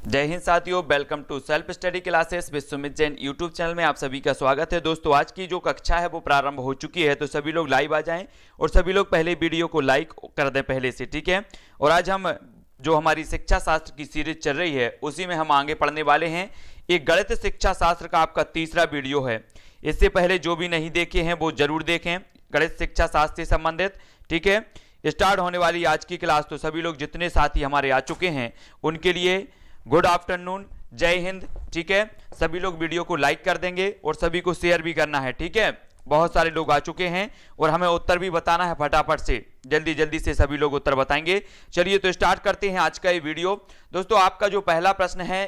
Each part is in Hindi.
जय हिंद साथियों, welcome to self study classes with Sumit Jain YouTube channel में आप सभी का स्वागत है। दोस्तों, आज की जो कक्षा है वो प्रारंभ हो चुकी है, तो सभी लोग लाइव आ जाएं और सभी लोग पहले वीडियो को लाइक कर दें पहले से, ठीक है। और आज हम जो हमारी शिक्षा शास्त्र की सीरीज चल रही है उसी में हम आगे पढ़ने वाले हैं। एक गणित शिक्षा शास्त्र का आपका तीसरा वीडियो है। इससे पहले जो भी नहीं देखे हैं वो जरूर देखें, गणित शिक्षा शास्त्र से संबंधित, ठीक है। स्टार्ट होने वाली आज की क्लास, तो सभी लोग जितने साथी हमारे आ चुके हैं उनके लिए गुड आफ्टरनून, जय हिंद, ठीक है। सभी लोग वीडियो को लाइक कर देंगे और सभी को शेयर भी करना है, ठीक है। बहुत सारे लोग आ चुके हैं और हमें उत्तर भी बताना है फटाफट से, जल्दी जल्दी से सभी लोग उत्तर बताएंगे। चलिए तो स्टार्ट करते हैं आज का ये वीडियो। दोस्तों, आपका जो पहला प्रश्न है,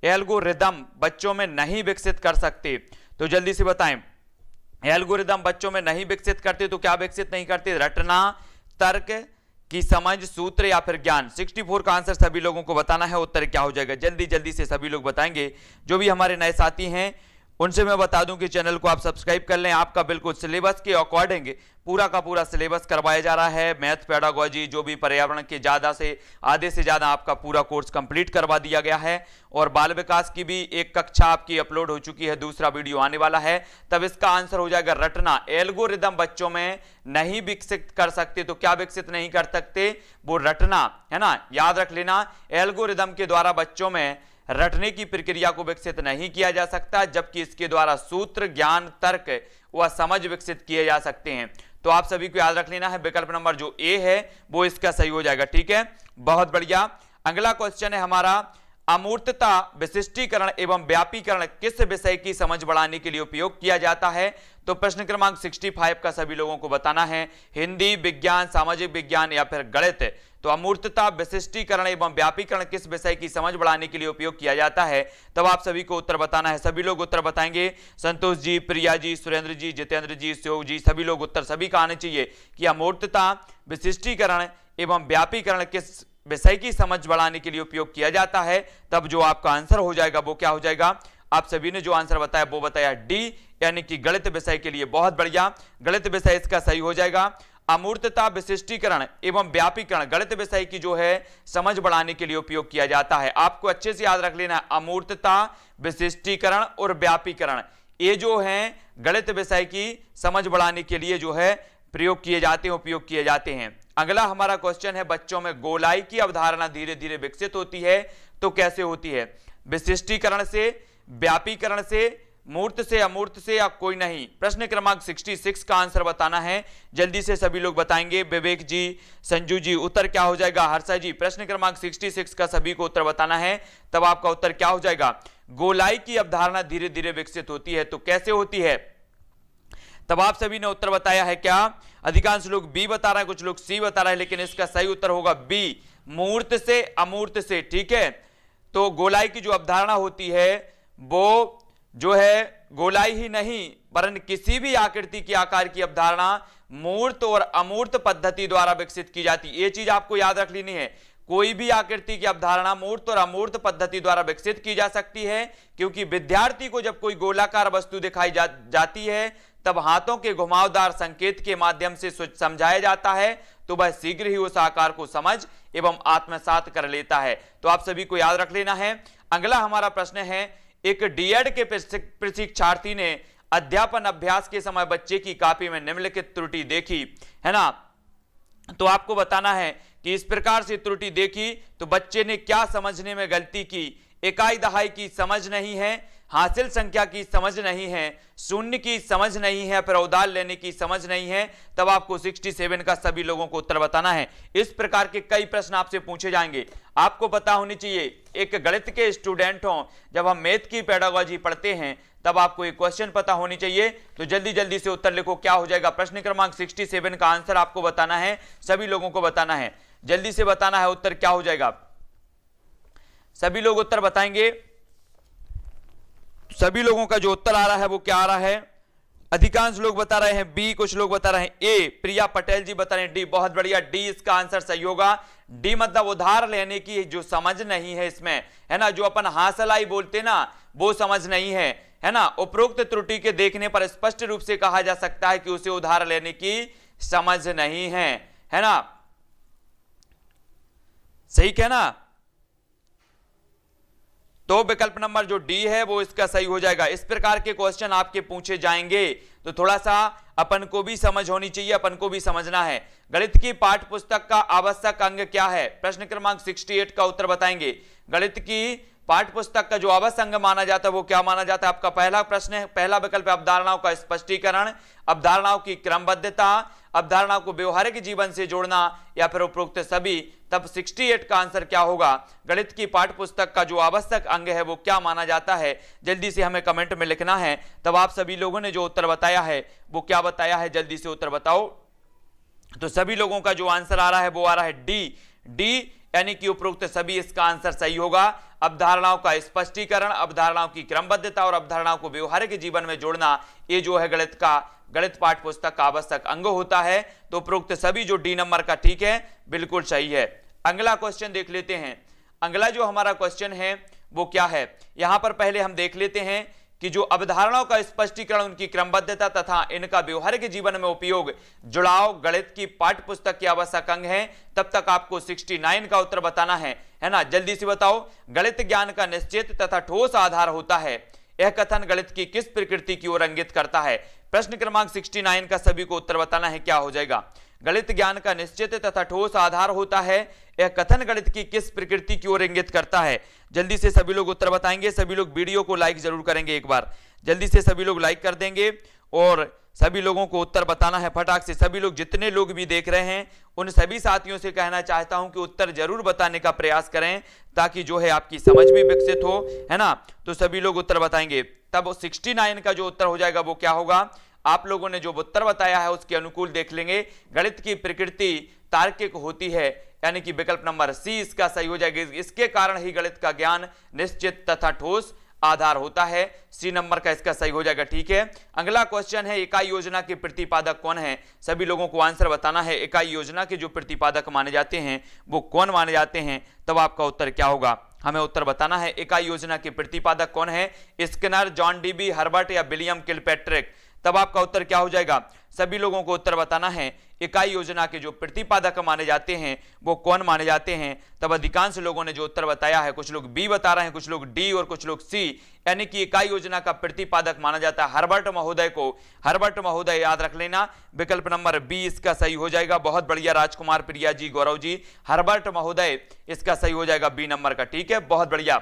एल्गोरिदम बच्चों में नहीं विकसित कर सकते, तो जल्दी से बताएं। एल्गोरिदम बच्चों में नहीं विकसित करते तो क्या विकसित नहीं करते? रटना, तर्क की समझ, सूत्र या फिर ज्ञान। 64 का आंसर सभी लोगों को बताना है। उत्तर क्या हो जाएगा? जल्दी जल्दी से सभी लोग बताएंगे। जो भी हमारे नए साथी हैं उनसे मैं बता दूं कि चैनल को आप सब्सक्राइब कर लें। आपका बिल्कुल सिलेबस के अकॉर्डिंग पूरा का पूरा सिलेबस करवाया जा रहा है। मैथ, पेडागोजी, जो भी पर्यावरण के आधे से ज्यादा आपका पूरा कोर्स कंप्लीट करवा दिया गया है। और बाल विकास की भी एक कक्षा आपकी अपलोड हो चुकी है, दूसरा वीडियो आने वाला है। तब इसका आंसर हो जाएगा रटना। एल्गोरिदम बच्चों में नहीं विकसित कर सकते, तो क्या विकसित नहीं कर सकते? वो रटना, है ना, याद रख लेना। एल्गोरिदम के द्वारा बच्चों में रटने की प्रक्रिया को विकसित नहीं किया जा सकता, जबकि इसके द्वारा सूत्र, ज्ञान, तर्क व समझ विकसित किए जा सकते हैं। तो आप सभी को याद रख लेना है, विकल्प नंबर जो ए है वो इसका सही हो जाएगा, ठीक है। बहुत बढ़िया। अगला क्वेश्चन है हमारा, अमूर्तता विशिष्टीकरण एवं व्यापीकरण किस विषय की समझ बढ़ाने के लिए उपयोग किया जाता है? तो प्रश्न क्रमांक 65 का सभी लोगों को बताना है। हिंदी, विज्ञान, सामाजिक विज्ञान या फिर गणित। तो अमूर्तता विशिष्टीकरण एवं व्यापीकरण किस विषय की समझ बढ़ाने के लिए उपयोग किया जाता है? तब आप सभी को उत्तर बताना है। सभी लोग उत्तर बताएंगे। संतोष जी, प्रिया जी, सुरेंद्र जी, जितेंद्र जी, शिव जी, सभी लोग उत्तर सभी का आने चाहिए कि अमूर्तता विशिष्टीकरण एवं व्यापीकरण किस विषय की समझ बढ़ाने के लिए उपयोग किया जाता है। तब जो आपका आंसर हो जाएगा वो क्या हो जाएगा? आप सभी ने जो आंसर बताया वो बताया डी, यानी कि गणित विषय के लिए। बहुत बढ़िया, गणित विषय इसका सही हो जाएगा। अमूर्तता विशिष्टीकरण एवं व्यापीकरण गणित विषय की जो है समझ बढ़ाने के लिए उपयोग किया जाता है। आपको अच्छे से याद रख लेना है, अमूर्तता, विशिष्टीकरण और व्यापीकरण, ये जो है गणित विषय की समझ बढ़ाने के लिए जो है प्रयोग किए जाते हैं, उपयोग किए जाते हैं। अगला हमारा क्वेश्चन है, बच्चों में गोलाई की अवधारणा धीरे धीरे विकसित होती है, तो कैसे होती है? विशिष्टीकरण से, व्यापीकरण से, मूर्त से, अमूर्त से या कोई नहीं? प्रश्न क्रमांक 66 का आंसर बताना है। जल्दी से सभी लोग बताएंगे। विवेक जी, संजू जी, उत्तर क्या हो जाएगा? हर्षा जी, प्रश्न क्रमांक 66 का सभी को उत्तर बताना है। तब आपका उत्तर क्या हो जाएगा? गोलाई की अवधारणा धीरे धीरे विकसित होती है, तो कैसे होती है? तब आप सभी ने उत्तर बताया है क्या? अधिकांश लोग बी बता रहे हैं, कुछ लोग सी बता रहे हैं, लेकिन इसका सही उत्तर होगा बी, मूर्त से, अमूर्त से, ठीक है। तो गोलाई की जो अवधारणा होती है वो जो है गोलाई ही नहीं वरन किसी भी आकृति की आकार की अवधारणा मूर्त और अमूर्त पद्धति द्वारा विकसित की जाती है। ये चीज आपको याद रख लेनी है। कोई भी आकृति की अवधारणा मूर्त और अमूर्त पद्धति द्वारा विकसित की जा सकती है, क्योंकि विद्यार्थी को जब कोई गोलाकार वस्तु दिखाई जाती है तब हाथों के घुमावदार संकेत के माध्यम से समझाया जाता है, तो वह शीघ्र ही उस आकार को समझ एवं आत्मसात कर लेता है। तो आप सभी को याद रख लेना है। अगला हमारा प्रश्न है, एक डीएड के प्रशिक्षार्थी ने अध्यापन अभ्यास के समय बच्चे की कॉपी में निम्नलिखित त्रुटि देखी, है ना। तो आपको बताना है कि इस प्रकार से त्रुटि देखी तो बच्चे ने क्या समझने में गलती की? इकाई दहाई की समझ नहीं है, हासिल संख्या की समझ नहीं है, शून्य की समझ नहीं है, फिर अवधान लेने की समझ नहीं है। तब आपको 67 का सभी लोगों को उत्तर बताना है। इस प्रकार के कई प्रश्न आपसे पूछे जाएंगे, आपको पता होनी चाहिए। एक गणित के स्टूडेंट हो, जब हम मैथ की पेडागोजी पढ़ते हैं तब आपको एक क्वेश्चन पता होनी चाहिए। तो जल्दी जल्दी से उत्तर लिखो, क्या हो जाएगा? प्रश्न क्रमांक 67 का आंसर आपको बताना है, सभी लोगों को बताना है। जल्दी से बताना है उत्तर क्या हो जाएगा। सभी लोग उत्तर बताएंगे। सभी लोगों का जो उत्तर आ रहा है वो क्या आ रहा है? अधिकांश लोग बता रहे हैं बी, कुछ लोग बता रहे हैं ए। प्रिया पटेल जी बता रहे हैं डी। बहुत बढ़िया, डी इसका आंसर सही होगा। डी मतलब उधार लेने की जो समझ नहीं है इसमें, है ना, जो अपन हासिलाई बोलते ना वो समझ नहीं है ना। उपरोक्त त्रुटि के देखने पर स्पष्ट रूप से कहा जा सकता है कि उसे उधार लेने की समझ नहीं है ना। सही कहना। तो विकल्प नंबर जो डी है वो इसका सही हो जाएगा। इस प्रकार के क्वेश्चन आपके पूछे जाएंगे तो थोड़ा सा अपन को भी समझ होनी चाहिए, अपन को भी समझना है। गणित की पाठ्य पुस्तक का आवश्यक अंग क्या है? प्रश्न क्रमांक 68 का उत्तर बताएंगे। गणित की पाठ्य पुस्तक का जो आवश्यक अंग माना जाता है वो क्या माना जाता है? आपका पहला प्रश्न है, पहला विकल्प है अवधारणाओं का स्पष्टीकरण, अवधारणाओं की क्रमबद्धता, अवधारणाओं को व्यवहारिक जीवन से जोड़ना, या फिर उपरोक्त सभी। तब 68 का आंसर क्या होगा? गणित की पाठ्य पुस्तक का जो आवश्यक अंग है वो क्या माना जाता है? जल्दी से हमें कमेंट में लिखना है। तब आप सभी लोगों ने जो उत्तर बताया है वो क्या बताया है, जल्दी से उत्तर बताओ। तो सभी लोगों का जो आंसर आ रहा है वो आ रहा है डी, यानी कि उपरोक्त सभी, इसका आंसर सही होगा। अवधारणाओं का स्पष्टीकरण, अवधारणाओं की क्रमबद्धता और अवधारणाओं को व्यवहारिक जीवन में जोड़ना, ये जो है गणित पाठ्य पुस्तक का आवश्यक अंग होता है। तो उपरोक्त सभी जो डी नंबर का ठीक है, बिल्कुल सही है। अगला क्वेश्चन देख लेते हैं। अगला जो हमारा क्वेश्चन है वो क्या है? यहां पर पहले हम देख लेते हैं कि जो अवधारणाओं का स्पष्टीकरण, उनकी क्रमबद्धता तथा इनका व्यवहारिक जीवन में उपयोग, जुड़ाव गणित की पाठ्य पुस्तक के आवश्यक अंग है। तब तक आपको 69 का उत्तर बताना है ना? जल्दी से बताओ। गणित ज्ञान का निश्चित तथा ठोस आधार होता है, यह कथन गणित की किस प्रकृति की ओर इंगित करता है? प्रश्न क्रमांक 69 का सभी को उत्तर बताना है, क्या हो जाएगा? गणित ज्ञान का निश्चित तथा ठोस आधार होता है, यह कथन गणित की किस प्रकृति की ओर इंगित करता है? जल्दी से सभी लोग उत्तर बताएंगे। सभी लोग वीडियो को लाइक जरूर करेंगे, एक बार जल्दी से सभी लोग लाइक कर देंगे और सभी लोगों को उत्तर बताना है फटाक से। सभी लोग, जितने लोग भी देख रहे हैं, उन सभी साथियों से कहना चाहता हूं कि उत्तर जरूर बताने का प्रयास करें ताकि जो है आपकी समझ भी विकसित हो, है ना? तो सभी लोग उत्तर बताएंगे। तब 69 का जो उत्तर हो जाएगा वो क्या होगा? आप लोगों ने जो उत्तर बताया है उसके अनुकूल देख लेंगे। गणित की प्रकृति तार्किक होती है, यानी कि विकल्प नंबर सी इसका सही हो जाएगा। इसके कारण ही गणित का ज्ञान निश्चित तथा ठोस आधार होता है। सी नंबर का इसका सही हो जाएगा, ठीक है। अगला क्वेश्चन है, इकाई योजना के प्रतिपादक कौन है? सभी लोगों को आंसर बताना है। इकाई योजना के जो प्रतिपादक माने जाते हैं वो कौन माने जाते हैं? तब आपका उत्तर क्या होगा, हमें उत्तर बताना है। इकाई योजना के प्रतिपादक कौन है? स्किनर, जॉन डीबी, हर्बर्ट या विलियम किलपैट्रिक? तब आपका उत्तर क्या हो जाएगा? सभी लोगों को उत्तर बताना है। इकाई योजना के जो प्रतिपादक माने जाते हैं वो कौन माने जाते हैं? तब अधिकांश लोगों ने जो उत्तर बताया है, कुछ लोग बी बता रहे हैं, कुछ लोग डी और कुछ लोग सी, यानी कि इकाई योजना का प्रतिपादक माना जाता है हर्बर्ट महोदय को। हर्बर्ट महोदय याद रख लेना, विकल्प नंबर बी इसका सही हो जाएगा। बहुत बढ़िया राजकुमार, प्रिया जी, गौरव जी, हर्बर्ट महोदय इसका सही हो जाएगा, बी नंबर का, ठीक है, बहुत बढ़िया।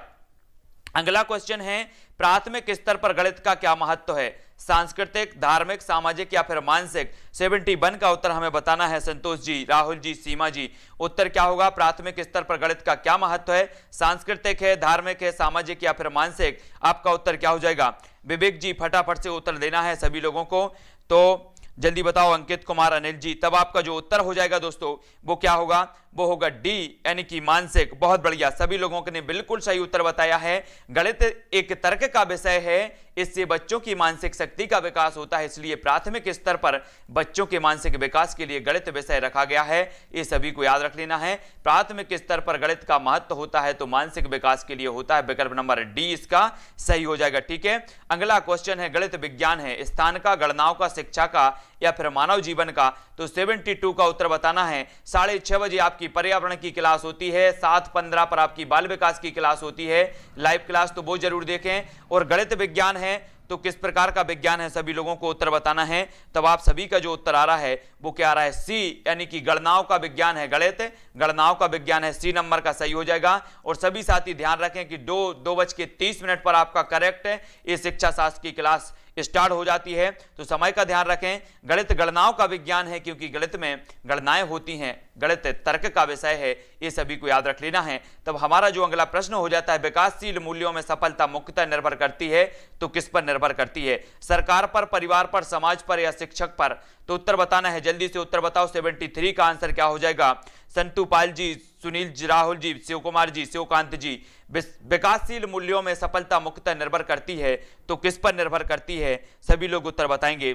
अगला क्वेश्चन है, प्राथमिक स्तर पर गणित का क्या महत्व है? सांस्कृतिक, धार्मिक, सामाजिक या फिर मानसिक? 71 का उत्तर हमें बताना है। संतोष जी, राहुल जी, सीमा जी, उत्तर क्या होगा? प्राथमिक स्तर पर गणित का क्या महत्व है? सांस्कृतिक है, धार्मिक है, सामाजिक या फिर मानसिक? आपका उत्तर क्या हो जाएगा? विवेक जी, फटाफट से उत्तर देना है सभी लोगों को, तो जल्दी बताओ। अंकित कुमार, अनिल जी, तब आपका जो उत्तर हो जाएगा दोस्तों वो क्या होगा? वो होगा डी, यानी कि मानसिक। बहुत बढ़िया, सभी लोगों ने बिल्कुल सही उत्तर बताया है। गणित एक तर्क का विषय है, इससे बच्चों की मानसिक शक्ति का विकास होता है, इसलिए प्राथमिक स्तर पर बच्चों के मानसिक विकास के लिए गणित विषय रखा गया है। ये सभी को याद रख लेना है। प्राथमिक स्तर पर गणित का महत्व होता है तो मानसिक विकास के लिए होता है, विकल्प नंबर डी इसका सही हो जाएगा, ठीक है। अगला क्वेश्चन है, गणित विज्ञान है, स्थान का, गणनाओं का, शिक्षा का या फिर मानव जीवन का? तो 72 का उत्तर बताना है। 6:30 बजे आपकी पर्यावरण की क्लास होती है, 7:15 पर आपकी बाल विकास की क्लास होती है, लाइव क्लास, तो वो जरूर देखें। और गणित विज्ञान है तो किस प्रकार का विज्ञान है, सभी लोगों को उत्तर बताना है। तब आप सभी का जो उत्तर आ रहा है वो क्या आ रहा है? सी, यानी कि गणनाओं का विज्ञान है। गणित गणनाओं का विज्ञान है, सी नंबर का सही हो जाएगा। और सभी साथी ध्यान रखें कि 2:30 पर आपका करेक्ट है, ये शिक्षा शास्त्र की क्लास स्टार्ट हो जाती है, तो समय का ध्यान रखें। गणित गणनाओं का विज्ञान है क्योंकि गणित में गणनाएं होती हैं, गणित तर्क का विषय है, ये सभी को याद रख लेना है। तब हमारा जो अगला प्रश्न हो जाता है, विकासशील मूल्यों में सफलता मुख्यतः निर्भर करती है, तो किस पर निर्भर करती है? सरकार पर, परिवार पर, समाज पर या शिक्षक पर? तो उत्तर बताना है, जल्दी से उत्तर बताओ। 73 का आंसर क्या हो जाएगा? संतु पाल जी, सुनील जी, राहुल जी, शिव कुमार जी, शिवकांत जी, विकासशील मूल्यों में सफलता मुख्यतः निर्भर करती है, तो किस पर निर्भर करती है? सभी लोग उत्तर बताएंगे।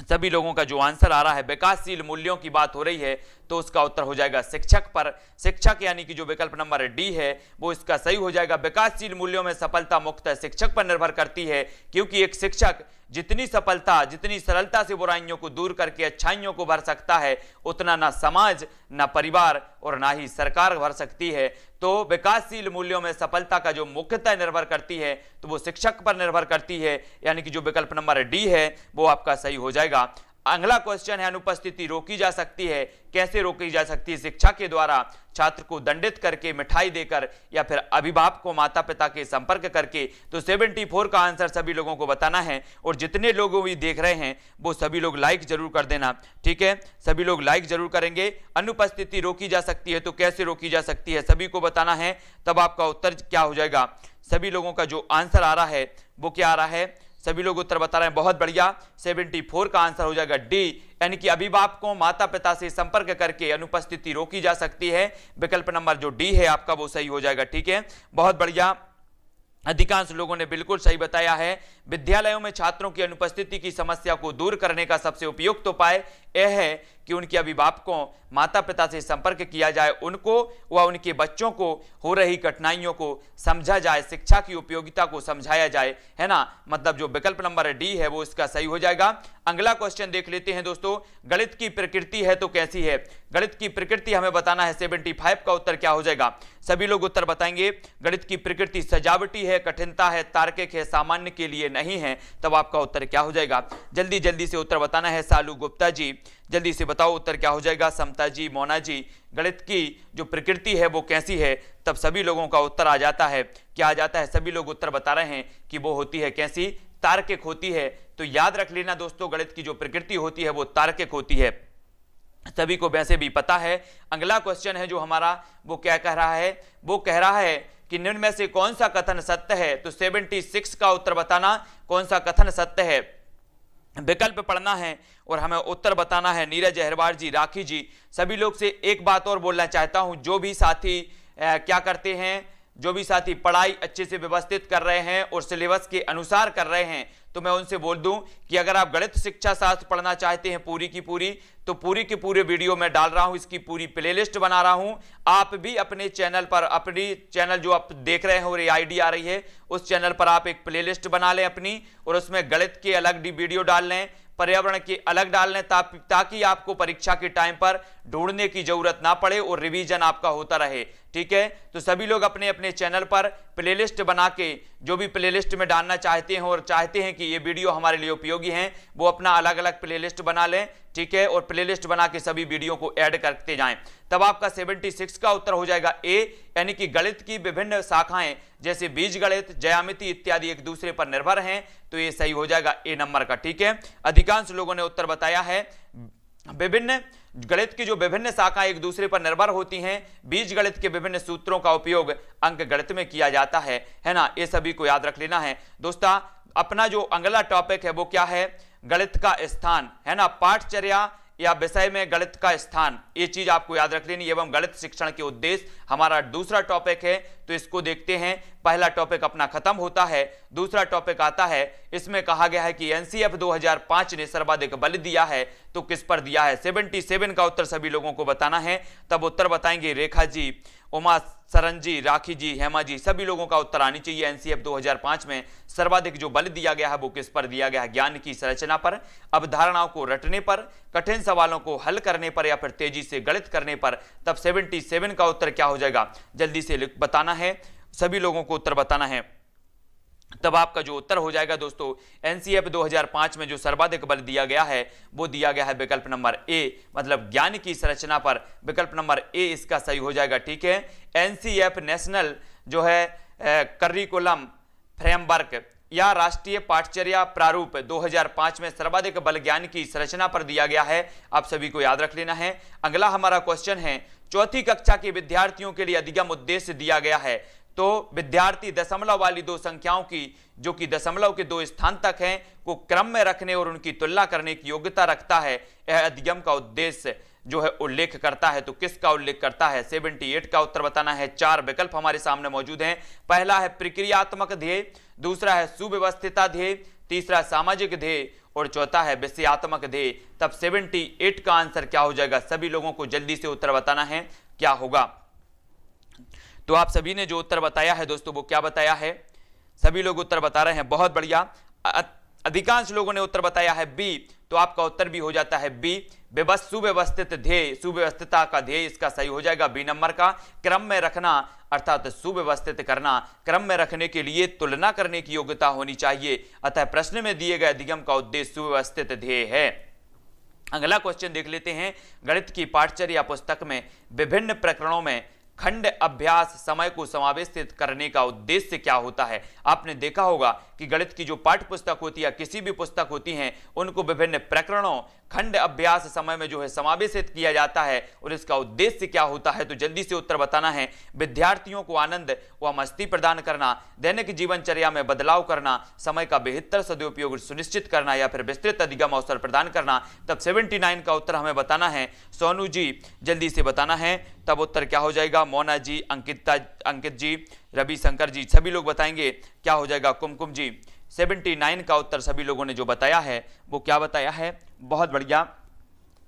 सभी लोगों का जो आंसर आ रहा है, विकासशील मूल्यों की बात हो रही है, तो उसका उत्तर हो जाएगा शिक्षक पर। शिक्षक यानी कि जो विकल्प नंबर डी है वो इसका सही हो जाएगा। विकासशील मूल्यों में सफलता मुख्यतः शिक्षक पर निर्भर करती है, क्योंकि एक शिक्षक जितनी सफलता, जितनी सरलता से बुराइयों को दूर करके अच्छाइयों को भर सकता है, उतना ना समाज, ना परिवार और ना ही सरकार भर सकती है। तो विकासशील मूल्यों में सफलता का जो मुख्यतः निर्भर करती है तो वो शिक्षक पर निर्भर करती है, यानी कि जो विकल्प नंबर डी है वो आपका सही हो जाएगा। अगला क्वेश्चन है, अनुपस्थिति रोकी जा सकती है, कैसे रोकी जा सकती है? शिक्षा के द्वारा, छात्र को दंडित करके, मिठाई देकर, या फिर अभिभावक को माता पिता के संपर्क करके। तो 74 का आंसर सभी लोगों को बताना है, और जितने लोग भी देख रहे हैं वो सभी लोग लाइक जरूर कर देना, ठीक है? सभी लोग लाइक जरूर करेंगे। अनुपस्थिति रोकी जा सकती है तो कैसे रोकी जा सकती है सभी को बताना है, तब आपका उत्तर क्या हो जाएगा। सभी लोगों का जो आंसर आ रहा है वो क्या आ रहा है, सभी लोग उत्तर बता रहे हैं, बहुत बढ़िया। 74 का आंसर हो जाएगा डी, यानी कि अभिभावकों, माता पिता से संपर्क करके अनुपस्थिति रोकी जा सकती है। विकल्प नंबर जो डी है आपका वो सही हो जाएगा, ठीक है? बहुत बढ़िया, अधिकांश लोगों ने बिल्कुल सही बताया है। विद्यालयों में छात्रों की अनुपस्थिति की समस्या को दूर करने का सबसे उपयुक्त उपाय यह है कि उनके अभिभावकों, माता पिता से संपर्क किया जाए, उनको व उनके बच्चों को हो रही कठिनाइयों को समझा जाए, शिक्षा की उपयोगिता को समझाया जाए, है ना? मतलब जो विकल्प नंबर डी है वो इसका सही हो जाएगा। अगला क्वेश्चन देख लेते हैं दोस्तों, गणित की प्रकृति है तो कैसी है? गणित की प्रकृति हमें बताना है। 75 का उत्तर क्या हो जाएगा? सभी लोग उत्तर बताएंगे। गणित की प्रकृति सजावटी है, कठिनता है, तार्किक है, सामान्य के लिए नहीं है, तब आपका उत्तर क्या हो जाएगा? जल्दी जल्दी से उत्तर बताना है। सालू गुप्ता जी जल्दी से बताओ उत्तर क्या हो जाएगा। समता जी, मोना जी, गणित की जो प्रकृति है वो कैसी है? तब सभी लोगों का उत्तर आ जाता है। क्या आ जाता है? सभी लोग उत्तर बता रहे हैं कि वो होती है कैसी? तार्किक होती है। तो याद रख लेना दोस्तों, गणित की जो प्रकृति होती है वो तार्किक होती है, सभी को वैसे भी पता है। अगला क्वेश्चन है जो हमारा, वो क्या कह रहा है? वो कह रहा है कि निम्न में से कौन सा कथन सत्य है? तो 76 का उत्तर बताना, कौन सा कथन सत्य है? विकल्प पढ़ना है और हमें उत्तर बताना है। नीरज अहरवार जी, राखी जी, सभी लोग से एक बात और बोलना चाहता हूं, जो भी साथी क्या करते हैं, जो भी साथी पढ़ाई अच्छे से व्यवस्थित कर रहे हैं और सिलेबस के अनुसार कर रहे हैं, तो मैं उनसे बोल दूं कि अगर आप गणित शिक्षा शास्त्र पढ़ना चाहते हैं पूरी की पूरी, तो पूरी की पूरे वीडियो में डाल रहा हूं, इसकी पूरी प्लेलिस्ट बना रहा हूं। आप भी अपने चैनल पर, अपनी चैनल जो आप देख रहे हैं और ये आईडी आ रही है, उस चैनल पर आप एक प्लेलिस्ट बना लें अपनी, और उसमें गणित के अलग वीडियो डाल लें, पर्यावरण के अलग डाल लें, ताकि आपको परीक्षा के टाइम पर ढूंढने की जरूरत ना पड़े और रिवीजन आपका होता रहे, ठीक है? तो सभी लोग अपने अपने चैनल पर प्लेलिस्ट बना के, जो भी प्लेलिस्ट में डालना चाहते हैं और चाहते हैं कि ये वीडियो हमारे लिए उपयोगी हैं, वो अपना अलग अलग प्लेलिस्ट बना लें, ठीक है? और प्लेलिस्ट बना के सभी वीडियो को ऐड करते जाएं, तब आपका 76 का उत्तर हो जाएगा ए, यानी कि गणित की विभिन्न शाखाएं जैसे बीजगणित, ज्यामिति इत्यादि एक दूसरे पर निर्भर हैं, तो ये सही हो जाएगा ए नंबर का, ठीक है? अधिकांश लोगों ने उत्तर बताया है। विभिन्न गणित की जो विभिन्न शाखाएं एक दूसरे पर निर्भर होती हैं, बीज गणित के विभिन्न सूत्रों का उपयोग अंक गणित में किया जाता है ना? ये सभी को याद रख लेना है दोस्तों। अपना जो अगला टॉपिक है वो क्या है? गणित का स्थान, है ना? पाठचर्या या विषय में गणित का स्थान, ये चीज आपको याद रख लेनी एवं गणित शिक्षण के उद्देश्य हमारा दूसरा टॉपिक है, तो इसको देखते हैं। पहला टॉपिक अपना खत्म होता है, दूसरा टॉपिक आता है। इसमें कहा गया है कि एनसीएफ 2005 ने सर्वाधिक बल दिया है, तो किस पर दिया है? 77 का उत्तर सभी लोगों को बताना है, तब उत्तर बताएंगे रेखा जी, उमा सरन जी, राखी जी, हेमा जी, सभी लोगों का उत्तर आनी चाहिए। एनसीएफ 2005 में सर्वाधिक जो बल दिया गया है वो किस पर दिया गया है? ज्ञान की संरचना पर, अवधारणाओं को रटने पर, कठिन सवालों को हल करने पर, या फिर तेजी से गणित करने पर। तब 77 का उत्तर क्या हो जाएगा? जल्दी से बताना है, सभी लोगों को उत्तर बताना है, तब आपका जो उत्तर हो जाएगा दोस्तों, एनसीएफ 2005 में जो सर्वाधिक बल दिया गया है वो दिया गया है विकल्प नंबर ए, मतलब ज्ञान की संरचना पर। विकल्प नंबर ए इसका सही हो जाएगा, ठीक है? एनसीएफ नेशनल जो है करिकुलम फ्रेमवर्क या राष्ट्रीय पाठचर्या प्रारूप 2005 में सर्वाधिक बल ज्ञान की संरचना पर दिया गया है, आप सभी को याद रख लेना है। अगला हमारा क्वेश्चन है, चौथी कक्षा के विद्यार्थियों के लिए अधिगम उद्देश्य दिया गया है, तो विद्यार्थी दशमलव वाली दो संख्याओं की, जो कि दशमलव के 2 स्थान तक हैं, को क्रम में रखने और उनकी तुलना करने की योग्यता रखता है। यह अधिगम का उद्देश्य जो है उल्लेख करता है, तो किसका उल्लेख करता है? 78 का उत्तर बताना है। 4 विकल्प हमारे सामने मौजूद हैं। पहला है प्रक्रियात्मक ध्येय, दूसरा है सुव्यवस्थिता ध्येय, तीसरा सामाजिक ध्येय और चौथा है विषयात्मक ध्येय। तब 78 का आंसर क्या हो जाएगा? सभी लोगों को जल्दी से उत्तर बताना है क्या होगा। तो आप सभी ने जो उत्तर बताया है दोस्तों वो क्या बताया है? सभी लोग उत्तर बता रहे हैं, बहुत बढ़िया। अधिकांश लोगों ने उत्तर बताया है बी, तो आपका उत्तर भी हो जाता है बी, सुव्यवस्थित ध्येय, सुव्यवस्थितता का ध्येय इसका सही हो जाएगा बी नंबर का। क्रम में रखना अर्थात सुव्यवस्थित करना, क्रम में रखने के लिए तुलना करने की योग्यता होनी चाहिए, अतः प्रश्न में दिए गए अधिगम का उद्देश्य सुव्यवस्थित ध्येय है। अगला क्वेश्चन देख लेते हैं। गणित की पाठ्यचर्या पुस्तक में विभिन्न प्रकरणों में खंड अभ्यास समय को समावेशित करने का उद्देश्य क्या होता है? आपने देखा होगा कि गणित की जो पाठ्य पुस्तक होती है, किसी भी पुस्तक होती हैं, उनको विभिन्न प्रकरणों खंड अभ्यास समय में जो है समावेशित किया जाता है और इसका उद्देश्य क्या होता है? तो जल्दी से उत्तर बताना है। विद्यार्थियों को आनंद व मस्ती प्रदान करना, दैनिक जीवनचर्या में बदलाव करना, समय का बेहतर सदुपयोग सुनिश्चित करना या फिर विस्तृत अधिगम अवसर प्रदान करना। तब 79 का उत्तर हमें बताना है। सोनू जी जल्दी से बताना है, तब उत्तर क्या हो जाएगा? मोना जी, अंकित जी, रविशंकर जी, सभी लोग बताएंगे क्या हो जाएगा? कुमकुम जी 79 का उत्तर सभी लोगों ने जो बताया है वो क्या बताया है? बहुत बढ़िया,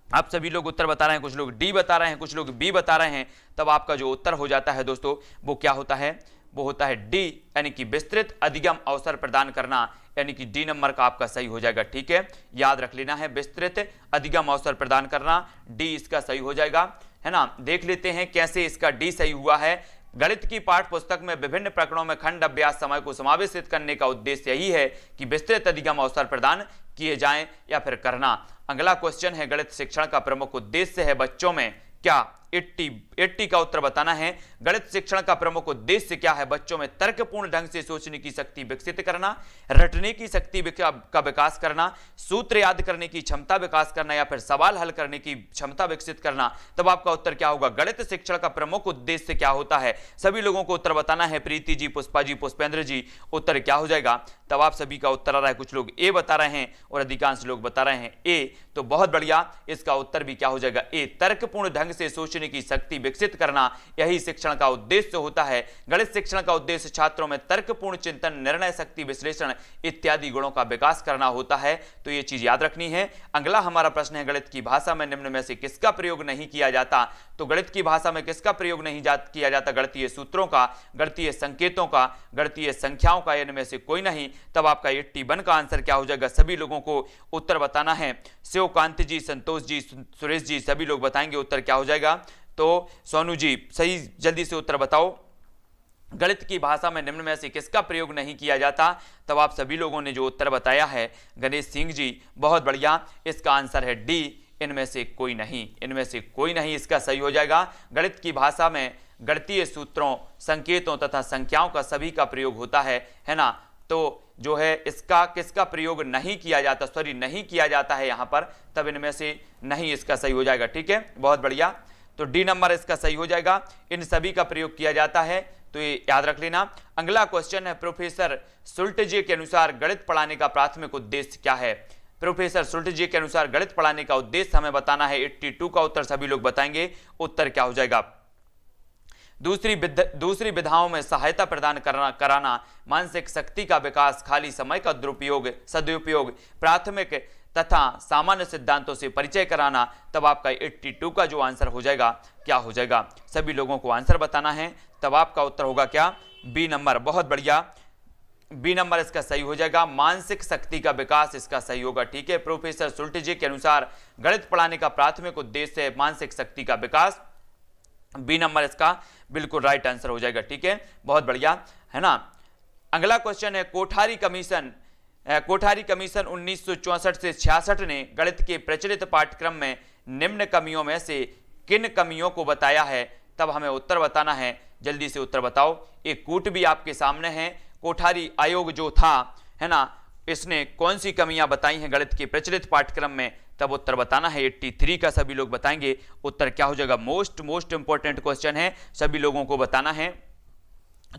आप सभी लोग उत्तर बता रहे हैं, कुछ लोग डी बता रहे हैं, कुछ लोग बी बता रहे हैं। तब आपका जो उत्तर हो जाता है दोस्तों वो क्या होता है? वो होता है डी, यानी कि विस्तृत अधिगम अवसर प्रदान करना, यानी कि डी नंबर का आपका सही हो जाएगा। ठीक है, याद रख लेना है, विस्तृत अधिगम अवसर प्रदान करना, डी इसका सही हो जाएगा, है ना। देख लेते हैं कैसे इसका डी सही हुआ है। गणित की पाठ्य पुस्तक में विभिन्न प्रकरणों में खंड अभ्यास समय को समावेशित करने का उद्देश्य यही है कि विस्तृत अधिगम अवसर प्रदान किए जाएं या फिर करना। अगला क्वेश्चन है, गणित शिक्षण का प्रमुख उद्देश्य है बच्चों में क्या? 80 का उत्तर बताना है। गणित शिक्षण का प्रमुख उद्देश्य क्या है? बच्चों में तर्कपूर्ण ढंग से सोचने की शक्ति विकसित करना, रटने की शक्ति का विकास करना, सूत्र याद करने की क्षमता विकास करना या फिर सवाल हल करने की क्षमता विकसित करना। तब आपका उत्तर क्या होगा? गणित शिक्षण का प्रमुख उद्देश्य क्या होता है? सभी लोगों को उत्तर बताना है। प्रीति जी, पुष्पा जी, पुष्पेंद्र जी, उत्तर क्या हो जाएगा? तब आप सभी का उत्तर आ रहा है, कुछ लोग ए बता रहे हैं और अधिकांश लोग बता रहे हैं ए, तो बहुत बढ़िया, इसका उत्तर भी क्या हो जाएगा? ए, तर्कपूर्ण ढंग से सोचने की शक्ति विकसित करना, यही शिक्षण का उद्देश्य होता है। गणित शिक्षण का उद्देश्य छात्रों में तर्कपूर्ण चिंतन, निर्णय शक्ति, विश्लेषण इत्यादि गुणों का विकास करना होता है, तो ये चीज याद रखनी है। अगला हमारा प्रश्न है, गणित की भाषा में निम्न में से किसका प्रयोग नहीं किया जाता? तो गणित की भाषा में किसका प्रयोग नहीं किया जाता? गणितीय सूत्रों का, गणितीय संकेतों का, गणितीय संख्याओं का, इनमें से कोई नहीं। तब आपका 81 का आंसर क्या हो जाएगा? सभी लोगों को उत्तर बताना है। शिवकांत जी, संतोष जी, सुरेश जी, सभी लोग बताएंगे उत्तर क्या हो जाएगा। तो सोनू जी सही, जल्दी से उत्तर बताओ। गणित की भाषा में निम्न में से किसका प्रयोग नहीं किया जाता? तब आप सभी लोगों ने जो उत्तर बताया है, गणेश सिंह जी, बहुत बढ़िया, इसका आंसर है डी, इनमें से कोई नहीं, इनमें से कोई नहीं इसका सही हो जाएगा। गणित की भाषा में गणितीय सूत्रों, संकेतों तथा संख्याओं का सभी का प्रयोग होता है ना। तो जो है इसका किसका प्रयोग नहीं किया जाता? सॉरी, नहीं किया जाता है यहाँ पर, तब इनमें से नहीं इसका सही हो जाएगा। ठीक है, बहुत बढ़िया, तो डी नंबर इसका सही हो जाएगा। इन सभी का प्रयोग किया जाता है, तो ये याद रख लेना। अगला क्वेश्चन है, प्रोफेसर सुल्टजे के अनुसार गणित पढ़ाने का प्राथमिक उद्देश्य क्या है? प्रोफेसर सुल्टजे के अनुसार गणित पढ़ाने का उद्देश्य हमें बताना है। 82 का उत्तर सभी लोग बताएंगे, उत्तर क्या हो जाएगा? दूसरी विधाओं में सहायता प्रदान कराना, मानसिक शक्ति का विकास, खाली समय का सदुपयोग, प्राथमिक तथा सामान्य सिद्धांतों से परिचय कराना। तब आपका 82 का जो आंसर हो जाएगा क्या हो जाएगा? सभी लोगों को आंसर बताना है। तब आपका उत्तर होगा क्या? बी नंबर, बहुत बढ़िया, बी नंबर इसका सही हो जाएगा। मानसिक शक्ति का विकास इसका सही होगा। ठीक है, प्रोफेसर सुल्टजे के अनुसार गणित पढ़ाने का प्राथमिक उद्देश्य है मानसिक शक्ति का विकास, बी नंबर इसका बिल्कुल राइट आंसर हो जाएगा। ठीक है, बहुत बढ़िया, है ना। अगला क्वेश्चन है, कोठारी कमीशन 1964 से 66 ने गणित के प्रचलित पाठ्यक्रम में निम्न कमियों में से किन कमियों को बताया है? तब हमें उत्तर बताना है, जल्दी से उत्तर बताओ। एक कूट भी आपके सामने है, कोठारी आयोग जो था, है ना, इसने कौन सी कमियां बताई हैं गणित के प्रचलित पाठ्यक्रम में? तब उत्तर बताना है। 83 का सभी लोग बताएंगे, उत्तर क्या हो जाएगा? मोस्ट इंपॉर्टेंट क्वेश्चन है, सभी लोगों को बताना है।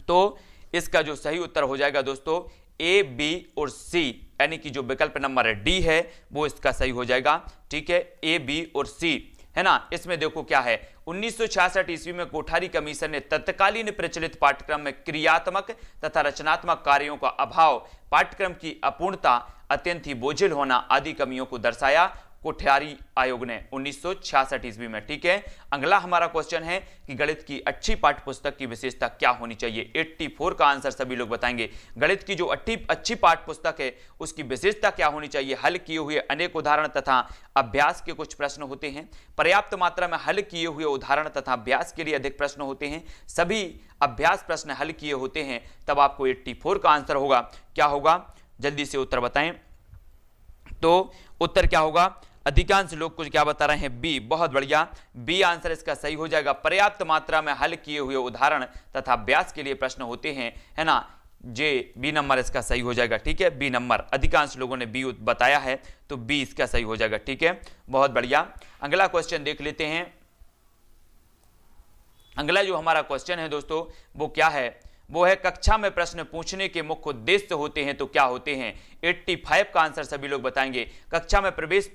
तो इसका जो सही उत्तर हो जाएगा दोस्तों, ए, बी और सी, यानी कि जो विकल्प नंबर डी है वो इसका सही हो जाएगा। ठीक है, ए, बी और सी, है ना। इसमें देखो क्या है, 1966 ईस्वी में कोठारी कमीशन ने तत्कालीन प्रचलित पाठ्यक्रम में क्रियात्मक तथा रचनात्मक कार्यों का अभाव, पाठ्यक्रम की अपूर्णता, अत्यंत ही बोझिल होना आदि कमियों को दर्शाया कोठियारी आयोग ने 1966 ईस्वी में। ठीक है, अगला हमारा क्वेश्चन है कि गणित की अच्छी पाठ्य पुस्तक की विशेषता क्या होनी चाहिए। 84 का आंसर सभी लोग बताएंगे। गणित की जो अच्छी पाठ्य पुस्तक है उसकी विशेषता क्या होनी चाहिए। हल किए हुए अनेक उदाहरण तथा अभ्यास के कुछ प्रश्न होते हैं, पर्याप्त मात्रा में हल किए हुए उदाहरण तथा अभ्यास के लिए अधिक प्रश्न होते हैं, सभी अभ्यास प्रश्न हल किए होते हैं, तब आपको 84 का आंसर होगा। क्या होगा, जल्दी से उत्तर बताएं। तो उत्तर क्या होगा, अधिकांश लोग कुछ क्या बता रहे हैं, बी। बहुत बढ़िया, बी आंसर इसका सही हो जाएगा। पर्याप्त मात्रा में हल किए हुए उदाहरण तथा अभ्यास के लिए प्रश्न होते हैं, है ना, जे बी नंबर इसका सही हो जाएगा। ठीक है, बी नंबर, अधिकांश लोगों ने बी बताया है तो बी इसका सही हो जाएगा। ठीक है, बहुत बढ़िया। अगला क्वेश्चन देख लेते हैं। अगला जो हमारा क्वेश्चन है दोस्तों वो क्या है, वो है कक्षा में प्रश्न पूछने के मुख्य उद्देश्य होते हैं तो क्या होते हैं। 85 का आंसर सभी लोग बताएंगे। कक्षा में प्रवेश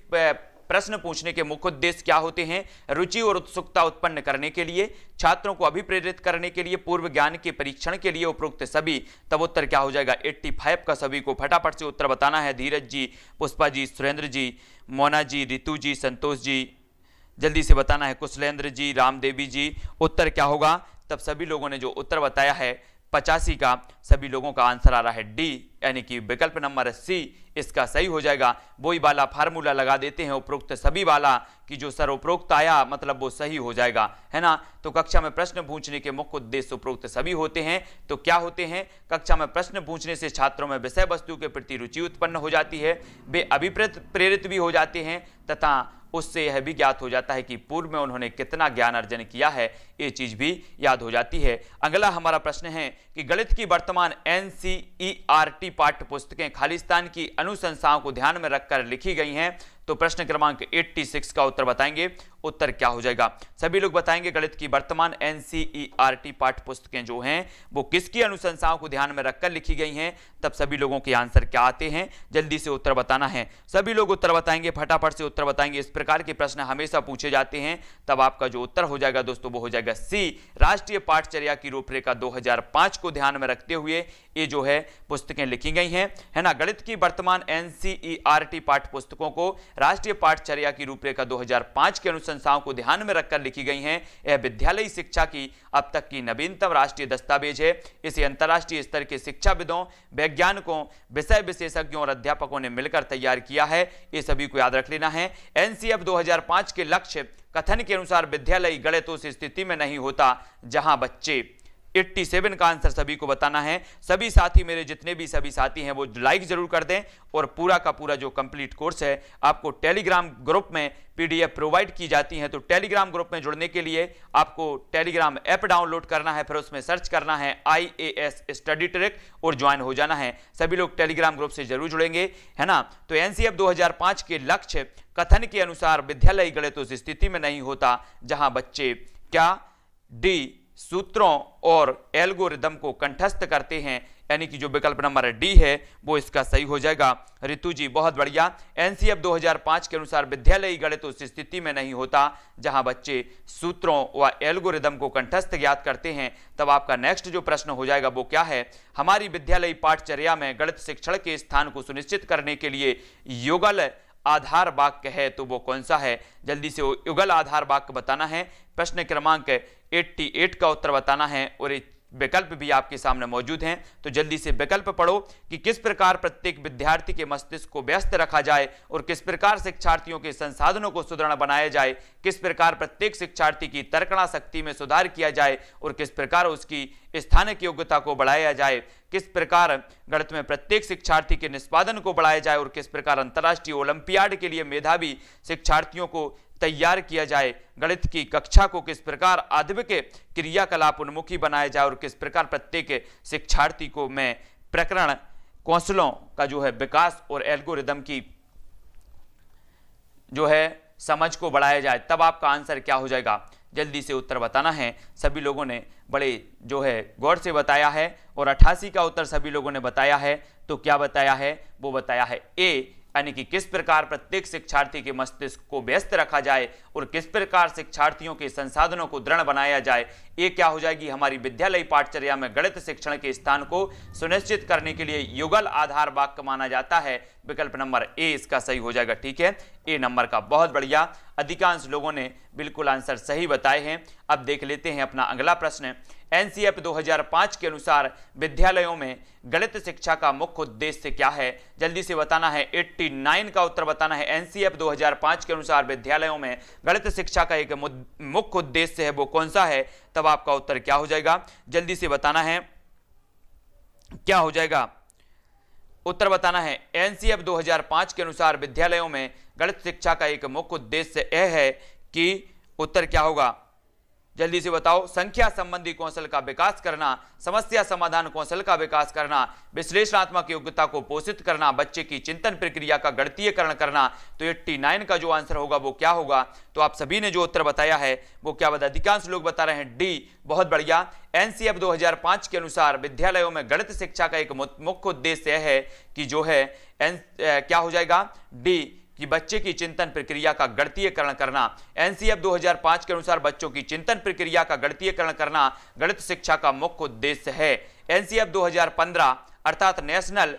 प्रश्न पूछने के मुख्य उद्देश्य क्या होते हैं, रुचि और उत्सुकता उत्पन्न करने के लिए, छात्रों को अभिप्रेरित करने के लिए, पूर्व ज्ञान के परीक्षण के लिए, उपरोक्त सभी। तब उत्तर क्या हो जाएगा, 85 का सभी को फटाफट से उत्तर बताना है। धीरज जी, पुष्पा जी, सुरेंद्र जी, मोना जी, रितु जी, संतोष जी, जल्दी से बताना है। कुशलेंद्र जी, रामदेवी जी, उत्तर क्या होगा। तब सभी लोगों ने जो उत्तर बताया है 85 का, सभी लोगों का आंसर आ रहा है डी, यानी कि विकल्प नंबर सी इसका सही हो जाएगा। वही वाला फार्मूला लगा देते हैं उपरोक्त सभी वाला कि जो सर उपरोक्त आया मतलब वो सही हो जाएगा, है ना। तो कक्षा में प्रश्न पूछने के मुख्य उद्देश्य उपरोक्त सभी होते हैं तो क्या होते हैं, कक्षा में प्रश्न पूछने से छात्रों में विषय वस्तु के प्रति रुचि उत्पन्न हो जाती है, वे अभिप्रेरित भी हो जाते हैं तथा उससे यह भी ज्ञात हो जाता है कि पूर्व में उन्होंने कितना ज्ञान अर्जन किया है, ये चीज भी याद हो जाती है। अगला हमारा प्रश्न है कि गणित की वर्तमान NCERT पाठ्य पुस्तकें खालिस्तान की अनुशंसाओं को ध्यान में रखकर लिखी गई हैं। तो प्रश्न क्रमांक 86 का उत्तर बताएंगे। उत्तर क्या हो जाएगा, सभी लोग बताएंगे। गणित की वर्तमान NCERT पाठ्य पुस्तकें जो हैं वो किसकी अनुशंसाओं को ध्यान में रखकर लिखी गई हैं, तब सभी लोगों के आंसर क्या आते हैं, जल्दी से उत्तर बताना है। सभी लोग उत्तर बताएंगे, फटाफट से उत्तर बताएंगे। इस प्रकार के प्रश्न हमेशा पूछे जाते हैं, तब आपका जो उत्तर हो जाएगा दोस्तों वो हो जाएगा सी, राष्ट्रीय पाठचर्या की रूपरेखा 2005 को ध्यान में रखते हुए ये जो है पुस्तकें लिखी गई हैं, है ना। गणित की वर्तमान NCERT पाठ्य पुस्तकों को राष्ट्रीय पाठचर्या की रूपरेखा 2005 के अनुशंसाओं को ध्यान में रखकर लिखी गई हैं। यह विद्यालयी शिक्षा की अब तक की नवीनतम राष्ट्रीय दस्तावेज है। इसे अंतर्राष्ट्रीय स्तर के शिक्षाविदों, वैज्ञानिकों, विषय विशेषज्ञों और अध्यापकों ने मिलकर तैयार किया है, ये सभी को याद रख लेना है। NCERT 2005 के लक्ष्य कथन के अनुसार विद्यालयी गणित उस स्थिति में नहीं होता जहां बच्चे 87 का आंसर सभी को बताना है। सभी साथी, मेरे जितने भी सभी साथी हैं वो लाइक जरूर कर दें और पूरा का पूरा जो कंप्लीट कोर्स है आपको टेलीग्राम ग्रुप में PDF प्रोवाइड की जाती है। तो टेलीग्राम ग्रुप में जुड़ने के लिए आपको टेलीग्राम ऐप डाउनलोड करना है, फिर उसमें सर्च करना है IAS स्टडी ट्रैक और ज्वाइन हो जाना है। सभी लोग टेलीग्राम ग्रुप से जरूर जुड़ेंगे, है ना। तो NCERT 2005 के लक्ष्य कथन के अनुसार विद्यालयी गणित उस स्थिति में नहीं होता जहां बच्चे क्या, डी, सूत्रों और एल्गोरिदम को कंठस्थ करते हैं, यानी कि जो विकल्प नंबर डी है वो इसका सही हो जाएगा। रितु जी, बहुत बढ़िया। NCERT 2005 के अनुसार विद्यालयी गणित उस स्थिति में नहीं होता जहां बच्चे सूत्रों व एल्गोरिदम को कंठस्थ ज्ञात करते हैं। तब आपका नेक्स्ट जो प्रश्न हो जाएगा वो क्या है, हमारी विद्यालयी पाठचर्या में गणित शिक्षण के स्थान को सुनिश्चित करने के लिए युगल आधार वाक्य है तो वो कौन सा है, जल्दी से युगल आधार वाक्य बताना है। प्रश्न क्रमांक 88 का उत्तर बताना है और विकल्प भी आपके सामने मौजूद हैं, तो जल्दी से विकल्प पढ़ो कि किस प्रकार प्रत्येक विद्यार्थी के मस्तिष्क को व्यस्त रखा जाए और किस प्रकार शिक्षार्थियों के संसाधनों को सुदृढ़ बनाया जाए, किस प्रकार प्रत्येक शिक्षार्थी की तर्कणा शक्ति में सुधार किया जाए और किस प्रकार उसकी स्थानिक योग्यता को बढ़ाया जाए, किस प्रकार गणित में प्रत्येक शिक्षार्थी के निष्पादन को बढ़ाया जाए और किस प्रकार अंतर्राष्ट्रीय ओलंपियाड के लिए मेधावी शिक्षार्थियों को तैयार किया जाए, गणित की कक्षा को किस प्रकार आध्यात्मिक क्रियाकलाप उन्मुखी बनाया जाए और किस प्रकार प्रत्येक शिक्षार्थी को में प्रकरण कौशलों का जो है विकास और एल्गोरिदम की जो है समझ को बढ़ाया जाए। तब आपका आंसर क्या हो जाएगा, जल्दी से उत्तर बताना है। सभी लोगों ने बड़े जो है गौर से बताया है और 88 का उत्तर सभी लोगों ने बताया है। तो क्या बताया है, वो बताया है ए, यानी कि किस प्रकार प्रत्येक शिक्षार्थी के मस्तिष्क को व्यस्त रखा जाए और किस प्रकार शिक्षार्थियों के संसाधनों को दृढ़ बनाया जाए। ये क्या हो जाएगी, हमारी विद्यालयी पाठचर्या में गणित शिक्षण के स्थान को सुनिश्चित करने के लिए युगल आधार वाक्य माना जाता है। विकल्प नंबर ए इसका सही हो जाएगा। ठीक है, ए नंबर का। बहुत बढ़िया, अधिकांश लोगों ने बिल्कुल आंसर सही बताए हैं। अब देख लेते हैं अपना अगला प्रश्न। एनसीईआरटी 2005 के अनुसार विद्यालयों में गणित शिक्षा का मुख्य उद्देश्य क्या है? जल्दी से बताना है, 89 का उत्तर बताना है। एनसीईआरटी 2005 के अनुसार विद्यालयों में गणित शिक्षा का एक मुख्य उद्देश्य है, वो कौन सा है? तब आपका उत्तर क्या हो जाएगा? जल्दी से बताना है, क्या हो जाएगा? उत्तर बताना है, एनसीईआरटी 2005 के अनुसार विद्यालयों में गणित शिक्षा का एक मुख्य उद्देश्य यह है कि उत्तर क्या होगा? जल्दी से बताओ। संख्या संबंधी कौशल का विकास करना, समस्या समाधान कौशल का विकास करना, विश्लेषणात्मक योग्यता को पोषित करना, बच्चे की चिंतन प्रक्रिया का गणितीयकरण करना। तो 89 का जो आंसर होगा वो क्या होगा? तो आप सभी ने जो उत्तर बताया है वो क्या बता, अधिकांश लोग बता रहे हैं डी। बहुत बढ़िया। एनसीईआरटी 2005 के अनुसार विद्यालयों में गणित शिक्षा का एक मुख्य उद्देश्य है कि जो है क्या हो जाएगा? डी, कि बच्चे की चिंतन प्रक्रिया का गणितीयकरण करना। एनसीईआरटी 2005 के अनुसार बच्चों की चिंतन प्रक्रिया का गणितीयकरण करना गणित शिक्षा का मुख्य उद्देश्य है। एनसीईआरटी 2015 अर्थात नेशनल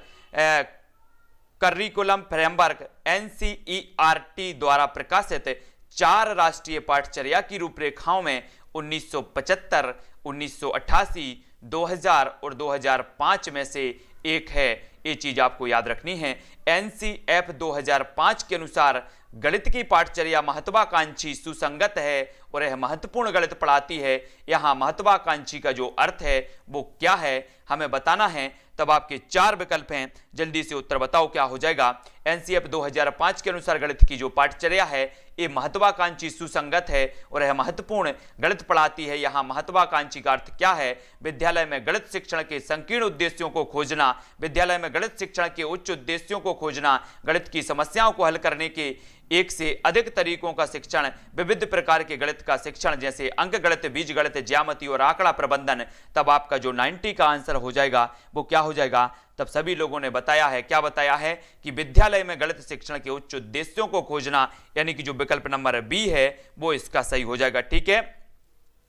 करिकुलम फ्रेमवर्क एनसीईआरटी द्वारा प्रकाशित 4 राष्ट्रीय पाठचर्या की रूपरेखाओं में 1975, 1988, 2000 और 2005 में से एक है। ये चीज आपको याद रखनी है। एनसीईआरटी 2005 के अनुसार गणित की पाठचर्या महत्वाकांक्षी सुसंगत है और यह महत्वपूर्ण गणित पढ़ाती है। यहाँ महत्वाकांक्षी का जो अर्थ है वो क्या है हमें बताना है। तब आपके 4 विकल्प हैं, जल्दी से उत्तर बताओ क्या हो जाएगा। एनसीईआरटी 2005 के अनुसार गणित की जो पाठचर्या है ये महत्वाकांक्षी सुसंगत है और यह महत्वपूर्ण गणित पढ़ाती है। यहाँ महत्वाकांक्षी का अर्थ क्या है? विद्यालय में गणित शिक्षण के संकीर्ण उद्देश्यों को खोजना, विद्यालय में गणित शिक्षण के उच्च उद्देश्यों को खोजना, गणित की समस्याओं को हल करने के एक से अधिक तरीकों का शिक्षण, विविध प्रकार के गणित का शिक्षण जैसे अंक गणित, बीज गणित, ज्यामिति और आंकड़ा प्रबंधन। तब आपका जो 90 का आंसर हो जाएगा वो क्या हो जाएगा? तब सभी लोगों ने बताया है, क्या बताया है कि विद्यालय में गणित शिक्षण के उच्च उद्देश्यों को खोजना, यानी कि जो विकल्प नंबर बी है वो इसका सही हो जाएगा। ठीक है,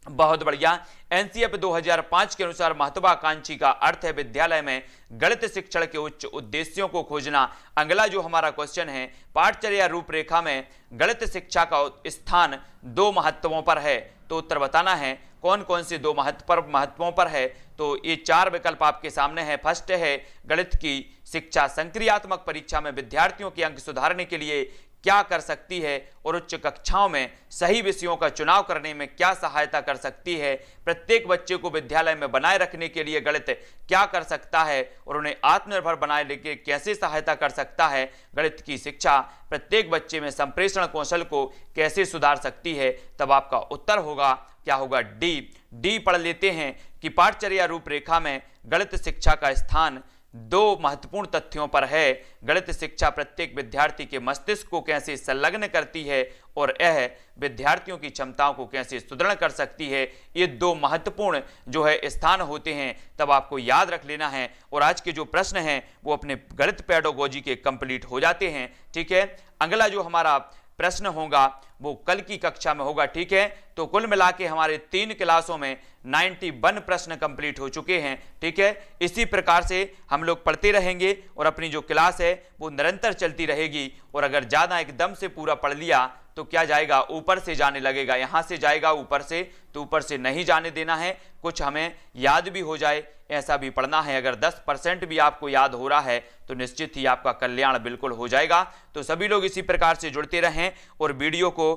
बहुत बढ़िया। एनसीईआरटी 2005 के अनुसार महत्वाकांक्षी का अर्थ है विद्यालय में गणित शिक्षण के उच्च उद्देश्यों को खोजना। अगला जो हमारा क्वेश्चन है, पाठचर्या रूपरेखा में गणित शिक्षा का स्थान 2 महत्वों पर है। तो उत्तर बताना है कौन कौन से 2 महत्वों पर है। तो ये 4 विकल्प आपके सामने है। फर्स्ट है, गणित की शिक्षा संक्रियात्मक परीक्षा में विद्यार्थियों के अंक सुधारने के लिए क्या कर सकती है और उच्च कक्षाओं में सही विषयों का चुनाव करने में क्या सहायता कर सकती है। प्रत्येक बच्चे को विद्यालय में बनाए रखने के लिए गणित क्या कर सकता है और उन्हें आत्मनिर्भर बनाने के कैसे सहायता कर सकता है। गणित की शिक्षा प्रत्येक बच्चे में संप्रेषण कौशल को कैसे सुधार सकती है। तब आपका उत्तर होगा क्या होगा? डी पढ़ लेते हैं कि पाठचर्या रूपरेखा में गणित शिक्षा का स्थान 2 महत्वपूर्ण तथ्यों पर है। गणित शिक्षा प्रत्येक विद्यार्थी के मस्तिष्क को कैसे संलग्न करती है और यह विद्यार्थियों की क्षमताओं को कैसे सुदृढ़ कर सकती है। ये 2 महत्वपूर्ण जो है स्थान होते हैं। तब आपको याद रख लेना है। और आज के जो प्रश्न हैं वो अपने गणित पेडागोजी के कंप्लीट हो जाते हैं। ठीक है, अगला जो हमारा प्रश्न होगा वो कल की कक्षा में होगा। ठीक है, तो कुल मिला के हमारे 3 क्लासों में 91 प्रश्न कंप्लीट हो चुके हैं। ठीक है, इसी प्रकार से हम लोग पढ़ते रहेंगे और अपनी जो क्लास है वो निरंतर चलती रहेगी। और अगर ज़्यादा एकदम से पूरा पढ़ लिया तो क्या जाएगा? ऊपर से जाने लगेगा। यहाँ से जाएगा ऊपर से, तो ऊपर से नहीं जाने देना है। कुछ हमें याद भी हो जाए ऐसा भी पढ़ना है। अगर 10% भी आपको याद हो रहा है तो निश्चित ही आपका कल्याण बिल्कुल हो जाएगा। तो सभी लोग इसी प्रकार से जुड़ते रहें और वीडियो को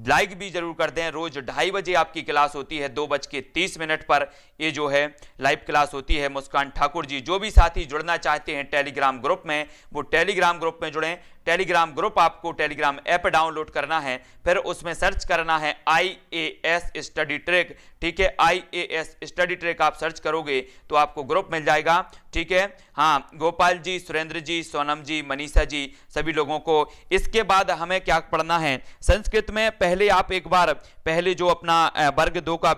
लाइक भी जरूर कर दें। रोज 2:30 बजे आपकी क्लास होती है, 2:30 पर ये जो है लाइव क्लास होती है। मुस्कान ठाकुर जी, जो भी साथी जुड़ना चाहते हैं टेलीग्राम ग्रुप में वो टेलीग्राम ग्रुप में जुड़ें। टेलीग्राम ग्रुप आपको टेलीग्राम ऐप डाउनलोड करना है, फिर उसमें सर्च करना है IAS स्टडी ट्रैक। ठीक है, IAS स्टडी ट्रैक आप सर्च करोगे तो आपको ग्रुप मिल जाएगा। ठीक है, हाँ, गोपाल जी, सुरेंद्र जी, सोनम जी, मनीषा जी, सभी लोगों को। इसके बाद हमें क्या पढ़ना है? संस्कृत में पहले आप एक बार पहले जो अपना वर्ग 2 का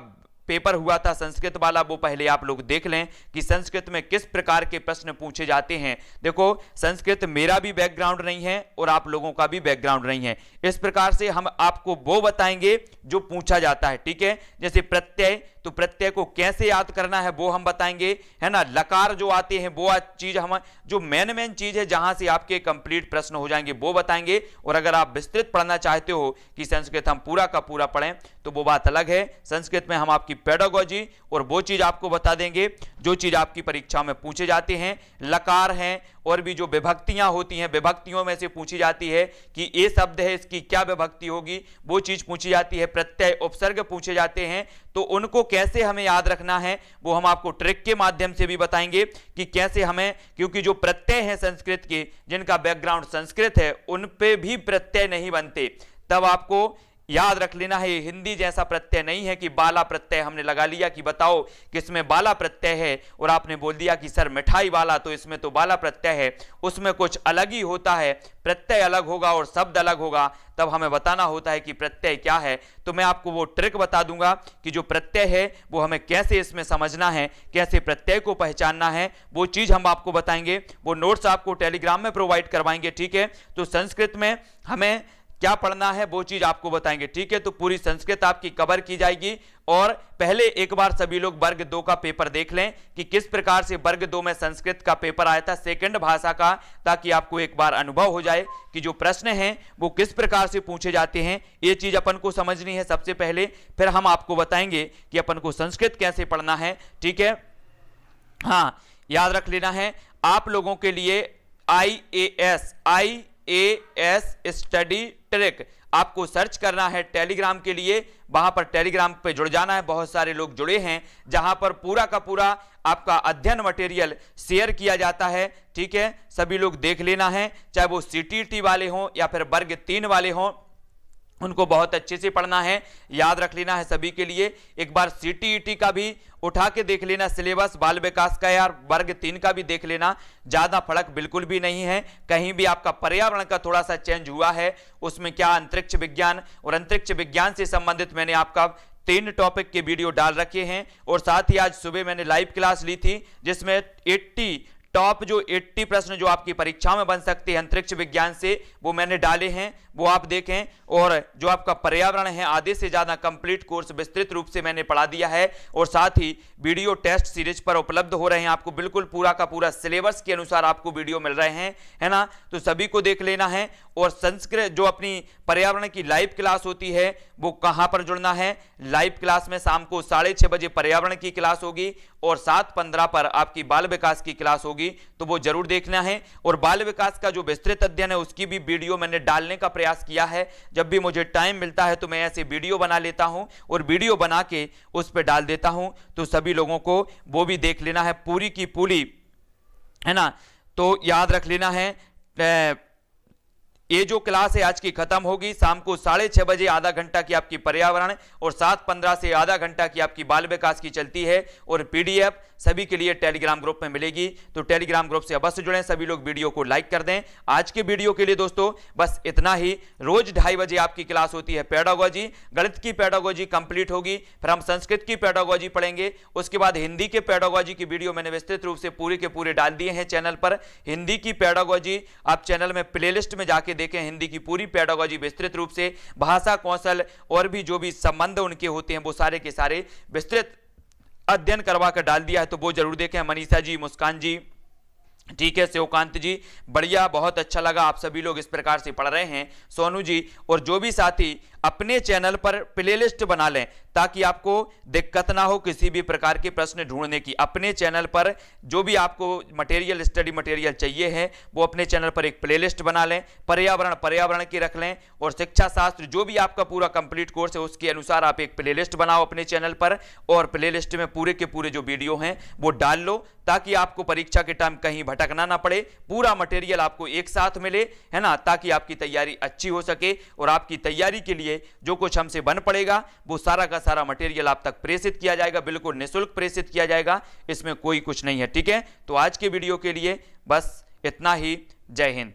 पेपर हुआ था संस्कृत वाला वो पहले आप लोग देख लें कि संस्कृत में किस प्रकार के प्रश्न पूछे जाते हैं। देखो, संस्कृत मेरा भी बैकग्राउंड नहीं है और आप लोगों का भी बैकग्राउंड नहीं है। इस प्रकार से हम आपको वो बताएंगे जो पूछा जाता है। ठीक है, जैसे प्रत्यय, तो प्रत्यय को कैसे याद करना है वो हम बताएंगे, है ना। लकार जो आते हैं वो चीज हम जो मेन चीज है जहां से आपके कंप्लीट प्रश्न हो जाएंगे वो बताएंगे। और अगर आप विस्तृत पढ़ना चाहते हो कि संस्कृत हम पूरा का पूरा पढ़ें तो वो बात अलग है। संस्कृत में हम आपकी पेडागोजी और वो चीज आपको बता देंगे जो चीज आपकी परीक्षा में पूछे जाते हैं। लकार हैं और भी जो विभक्तियां होती हैं, विभक्तियों में से पूछी जाती है कि ये शब्द है इसकी क्या विभक्ति होगी, वो चीज पूछी जाती है। प्रत्यय उपसर्ग पूछे जाते हैं तो उनको कैसे हमें याद रखना है वो हम आपको ट्रिक के माध्यम से भी बताएंगे कि कैसे हमें, क्योंकि जो प्रत्यय हैं संस्कृत के जिनका बैकग्राउंड संस्कृत है उन पे भी प्रत्यय नहीं बनते। तब आपको याद रख लेना है, हिंदी जैसा प्रत्यय नहीं है कि बाला प्रत्यय हमने लगा लिया कि बताओ किसमें बाला प्रत्यय है और आपने बोल दिया कि सर मिठाई वाला तो इसमें तो बाला प्रत्यय है। उसमें कुछ अलग ही होता है, प्रत्यय अलग होगा और शब्द अलग होगा। तब हमें बताना होता है कि प्रत्यय क्या है। तो मैं आपको वो ट्रिक बता दूंगा कि जो प्रत्यय है वो हमें कैसे इसमें समझना है, कैसे प्रत्यय को पहचानना है, वो चीज हम आपको बताएंगे। वो नोट्स आपको टेलीग्राम में प्रोवाइड करवाएंगे, ठीक है। तो संस्कृत में हमें क्या पढ़ना है वो चीज आपको बताएंगे, ठीक है। तो पूरी संस्कृत आपकी कवर की जाएगी। और पहले एक बार सभी लोग वर्ग 2 का पेपर देख लें कि किस प्रकार से वर्ग 2 में संस्कृत का पेपर आया था, सेकंड भाषा का, ताकि आपको एक बार अनुभव हो जाए कि जो प्रश्न हैं वो किस प्रकार से पूछे जाते हैं। ये चीज अपन को समझनी है सबसे पहले, फिर हम आपको बताएंगे कि अपन को संस्कृत कैसे पढ़ना है, ठीक है। हाँ, याद रख लेना है आप लोगों के लिए IAS स्टडी ट्रिक आपको सर्च करना है टेलीग्राम के लिए। वहां पर टेलीग्राम पे जुड़ जाना है, बहुत सारे लोग जुड़े हैं जहां पर पूरा का पूरा आपका अध्ययन मटेरियल शेयर किया जाता है, ठीक है। सभी लोग देख लेना है, चाहे वो CTET वाले हों या फिर वर्ग 3 वाले हों, उनको बहुत अच्छे से पढ़ना है। याद रख लेना है सभी के लिए। एक बार CTET का भी उठा के देख लेना सिलेबस, बाल विकास का यार वर्ग 3 का भी देख लेना, ज्यादा फर्क बिल्कुल भी नहीं है। कहीं भी आपका पर्यावरण का थोड़ा सा चेंज हुआ है, उसमें क्या अंतरिक्ष विज्ञान और अंतरिक्ष विज्ञान से संबंधित मैंने आपका 3 टॉपिक के वीडियो डाल रखे हैं। और साथ ही आज सुबह मैंने लाइव क्लास ली थी जिसमें 80 प्रश्न जो आपकी परीक्षा में बन सकते हैं अंतरिक्ष विज्ञान से, वो मैंने डाले हैं, वो आप देखें। और जो आपका पर्यावरण है आधे से ज्यादा कंप्लीट कोर्स विस्तृत रूप से मैंने पढ़ा दिया है। और साथ ही वीडियो टेस्ट सीरीज पर उपलब्ध हो रहे हैं, आपको बिल्कुल पूरा का पूरा सिलेबस के अनुसार आपको वीडियो मिल रहे हैं, है ना। तो सभी को देख लेना है। और संस्कृत जो अपनी पर्यावरण की लाइव क्लास होती है वो कहां पर जुड़ना है, लाइव क्लास में शाम को 6:30 बजे पर्यावरण की क्लास होगी और 7:15 पर आपकी बाल विकास की क्लास होगी, तो वो जरूर देखना है। और बाल विकास का जो विस्तृत अध्ययन है उसकी भी वीडियो मैंने डालने का प्रयास किया है। जब भी मुझे टाइम मिलता है तो मैं ऐसे वीडियो बना लेता हूं और वीडियो बना के उस पर डाल देता हूं, तो सभी लोगों को वो भी देख लेना है पूरी की पूरी, है ना। तो याद रख लेना है ये जो क्लास है आज की खत्म होगी शाम को 6:30 बजे, आधा घंटा की आपकी पर्यावरण और 7:15 से आधा घंटा की आपकी बाल विकास की चलती है। और PDF सभी के लिए टेलीग्राम ग्रुप में मिलेगी, तो टेलीग्राम ग्रुप से अवश्य जुड़ें। सभी लोग वीडियो को लाइक कर दें। आज के वीडियो के लिए दोस्तों बस इतना ही। रोज 2:30 बजे आपकी क्लास होती है पेडागोजी, गणित की पेडागोजी कंप्लीट होगी, फिर हम संस्कृत की पेडागोजी पढ़ेंगे, उसके बाद हिंदी के पेडागोजी की वीडियो मैंने विस्तृत रूप से पूरे के पूरे डाल दिए हैं चैनल पर। हिंदी की पेडागोजी आप चैनल में प्लेलिस्ट में जाके देखें, हिंदी की पूरी पेडागोजी विस्तृत रूप से, भाषा कौशल और भी जो भी संबंध उनके होते हैं वो सारे के सारे विस्तृत अध्ययन करवा कर डाल दिया है, तो वो जरूर देखें। मनीषा जी, मुस्कान जी, ठीक है, शिवकांत जी, बढ़िया, बहुत अच्छा लगा आप सभी लोग इस प्रकार से पढ़ रहे हैं। सोनू जी और जो भी साथी अपने चैनल पर प्लेलिस्ट बना लें ताकि आपको दिक्कत ना हो किसी भी प्रकार के प्रश्न ढूंढने की। अपने चैनल पर जो भी आपको मटेरियल, स्टडी मटेरियल चाहिए है वो अपने चैनल पर एक प्लेलिस्ट बना लें। पर्यावरण की रख लें और शिक्षा शास्त्र जो भी आपका पूरा कंप्लीट कोर्स है उसके अनुसार आप एक प्लेलिस्ट बनाओ अपने चैनल पर, और प्लेलिस्ट में पूरे के पूरे जो वीडियो हैं वो डाल लो ताकि आपको परीक्षा के टाइम कहीं भटकना ना पड़े, पूरा मटेरियल आपको एक साथ मिले, है ना, ताकि आपकी तैयारी अच्छी हो सके। और आपकी तैयारी के लिए जो कुछ हमसे बन पड़ेगा वो सारा का सारा मटेरियल आप तक प्रेषित किया जाएगा, बिल्कुल निःशुल्क प्रेषित किया जाएगा, इसमें कोई कुछ नहीं है, ठीक है। तो आज के वीडियो के लिए बस इतना ही। जय हिंद।